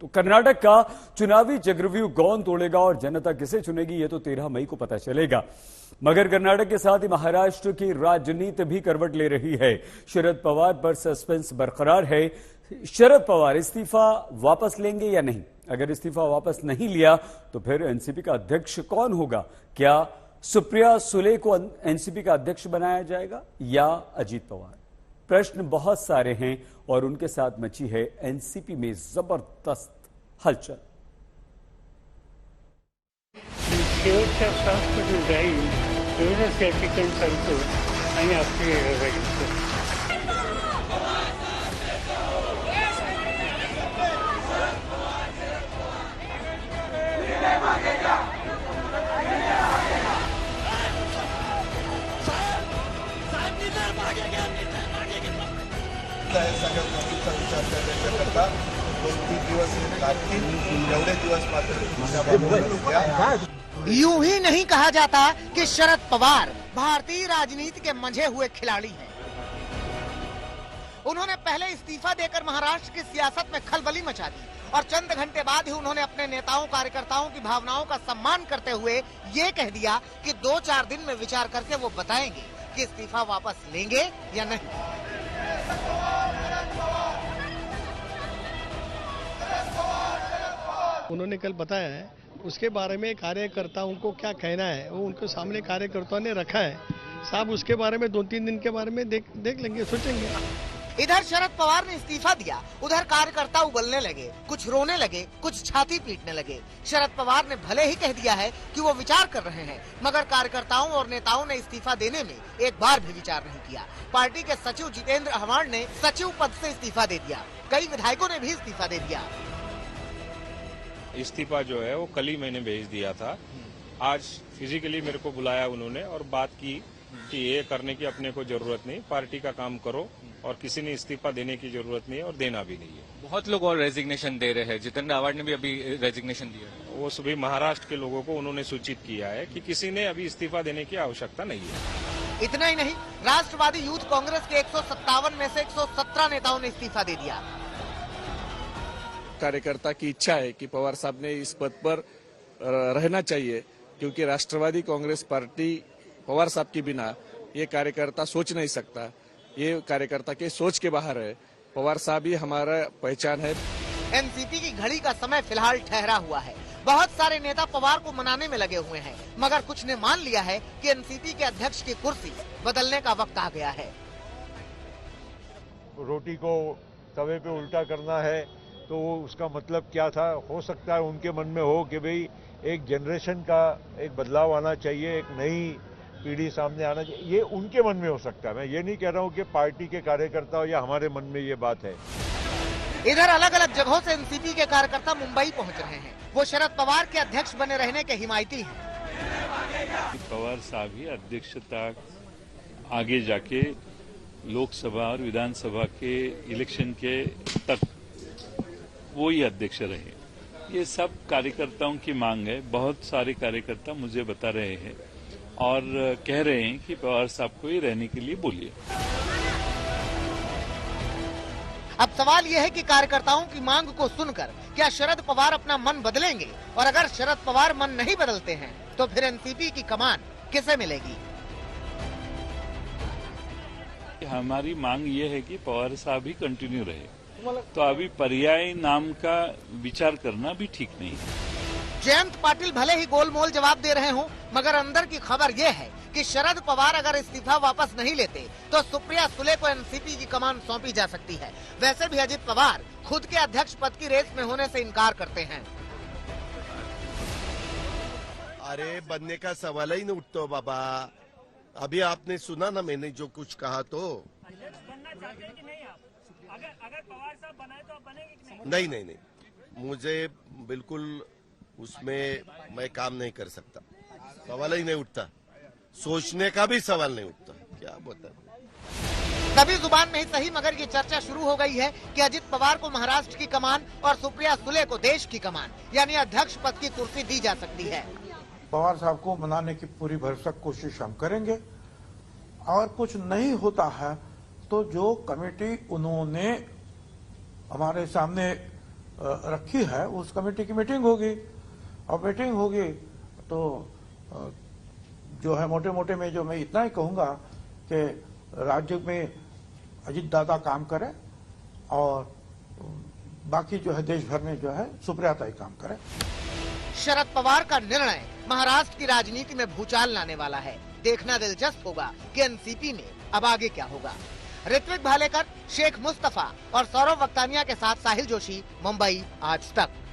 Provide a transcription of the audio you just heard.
तो कर्नाटक का चुनावी चक्रव्यूह कौन तोड़ेगा और जनता किसे चुनेगी, ये तो 13 मई को पता चलेगा। मगर कर्नाटक के साथ ही महाराष्ट्र की राजनीति भी करवट ले रही है। शरद पवार पर सस्पेंस बरकरार है। शरद पवार इस्तीफा वापस लेंगे या नहीं? अगर इस्तीफा वापस नहीं लिया तो फिर एनसीपी का अध्यक्ष कौन होगा? क्या सुप्रिया सुले को एनसीपी का अध्यक्ष बनाया जाएगा या अजीत पवार? प्रश्न बहुत सारे हैं और उनके साथ मची है एनसीपी में जबरदस्त हलचल। शेवटच्या शास्त्र जाईल एवढंच या ठिकाणी सांगतो आणि आपली राहील. सगळ्या गोष्टीचा विचार करण्याकरता 2-3 दिवस लागतील. एवढे दिवस मात्र यूं ही नहीं कहा जाता कि शरद पवार भारतीय राजनीति के मंझे हुए खिलाड़ी हैं। उन्होंने पहले इस्तीफा देकर महाराष्ट्र की सियासत में खलबली मचा दी और चंद घंटे बाद ही उन्होंने अपने नेताओं कार्यकर्ताओं की भावनाओं का सम्मान करते हुए ये कह दिया कि 2-4 दिन में विचार करके वो बताएंगे कि इस्तीफा वापस लेंगे या नहीं। उन्होंने कल बताया है, उसके बारे में कार्यकर्ताओं को क्या कहना है वो उनके सामने कार्यकर्ताओं ने रखा है। साहब उसके बारे में 2-3 दिन के बारे में देख लेंगे, सोचेंगे। इधर शरद पवार ने इस्तीफा दिया, उधर कार्यकर्ता उबलने लगे, कुछ रोने लगे, कुछ छाती पीटने लगे। शरद पवार ने भले ही कह दिया है कि वो विचार कर रहे हैं, मगर कार्यकर्ताओं और नेताओं ने इस्तीफा देने में एक बार भी विचार नहीं किया। पार्टी के सचिव जितेंद्र आव्हाड ने सचिव पद से इस्तीफा दे दिया, कई विधायकों ने भी इस्तीफा दे दिया। इस्तीफा जो है वो कल ही मैंने भेज दिया था। आज फिजिकली मेरे को बुलाया उन्होंने और बात की कि ये करने की अपने को जरूरत नहीं, पार्टी का काम करो और किसी ने इस्तीफा देने की जरूरत नहीं है और देना भी नहीं है। बहुत लोग और रेजिग्नेशन दे रहे हैं, जितेंद्र आव्हाड ने भी अभी रेजिग्नेशन दिया है। वो सभी महाराष्ट्र के लोगों को उन्होंने सूचित किया है कि किसी ने अभी इस्तीफा देने की आवश्यकता नहीं है। इतना ही नहीं, राष्ट्रवादी यूथ कांग्रेस के 157 में से 117 नेताओं ने इस्तीफा दे दिया। कार्यकर्ता की इच्छा है कि पवार साहब ने इस पद पर रहना चाहिए, क्योंकि राष्ट्रवादी कांग्रेस पार्टी पवार साहब के बिना ये कार्यकर्ता सोच नहीं सकता। ये कार्यकर्ता के सोच के बाहर है। पवार साहब ही हमारा पहचान है। एनसीपी की घड़ी का समय फिलहाल ठहरा हुआ है। बहुत सारे नेता पवार को मनाने में लगे हुए हैं, मगर कुछ ने मान लिया है कि एनसीपी के अध्यक्ष की कुर्सी बदलने का वक्त आ गया है। रोटी को तवे पे उल्टा करना है तो उसका मतलब क्या था? हो सकता है उनके मन में हो कि भाई एक जनरेशन का एक बदलाव आना चाहिए, एक नई पीढ़ी सामने आना चाहिए, ये उनके मन में हो सकता है। मैं ये नहीं कह रहा हूँ कि पार्टी के कार्यकर्ता या हमारे मन में ये बात है। इधर अलग अलग जगहों से एनसीपी के कार्यकर्ता मुंबई पहुंच रहे हैं। वो शरद पवार के अध्यक्ष बने रहने के हिमायती हैं। पवार साहब ही अध्यक्षता आगे जाके लोकसभा और विधानसभा के इलेक्शन के तक वो ही अध्यक्ष रहे। ये सब कार्यकर्ताओं की मांग है। बहुत सारे कार्यकर्ता मुझे बता रहे हैं और कह रहे हैं कि पवार साहब को ही रहने के लिए बोलिए। अब सवाल यह है कि कार्यकर्ताओं की मांग को सुनकर क्या शरद पवार अपना मन बदलेंगे? और अगर शरद पवार मन नहीं बदलते हैं तो फिर एनसीपी की कमान किसे मिलेगी? हमारी मांग ये है कि पवार साहब ही कंटिन्यू रहे, तो अभी पर्याय नाम का विचार करना भी ठीक नहीं है। जयंत पाटिल भले ही गोलमोल जवाब दे रहे हों, मगर अंदर की खबर यह है कि शरद पवार अगर इस्तीफा वापस नहीं लेते तो सुप्रिया सुले को एनसीपी की कमान सौंपी जा सकती है। वैसे भी अजीत पवार खुद के अध्यक्ष पद की रेस में होने से इनकार करते हैं। अरे बनने का सवाल ही नहीं उठता बाबा। अभी आपने सुना ना मैंने जो कुछ कहा तो। अगर पवार साहब बनाए तो आप बनेंगे कि नहीं नहीं नहीं, मुझे बिल्कुल उसमें मैं काम नहीं कर सकता। सवाल ही नहीं उठता, सोचने का भी सवाल नहीं उठता। क्या बता कभी जुबान में ही सही, मगर ये चर्चा शुरू हो गई है कि अजित पवार को महाराष्ट्र की कमान और सुप्रिया सुले को देश की कमान यानी अध्यक्ष पद की कुर्सी दी जा सकती है। पवार साहब को मनाने की पूरी भरसक कोशिश हम करेंगे और कुछ नहीं होता है तो जो कमेटी उन्होंने हमारे सामने रखी है, उस कमेटी की मीटिंग होगी और मीटिंग होगी तो जो है मोटे मोटे में जो मैं इतना ही कहूंगा कि राज्य में अजीत दादा काम करें और बाकी जो है देश भर में जो है सुप्रियाता ही काम करें। शरद पवार का निर्णय महाराष्ट्र की राजनीति में भूचाल लाने वाला है। देखना दिलचस्प होगा कि एनसीपी में अब आगे क्या होगा। ऋत्विक भालेकर, शेख मुस्तफा और सौरव वक्तानिया के साथ साहिल जोशी, मुंबई, आज तक।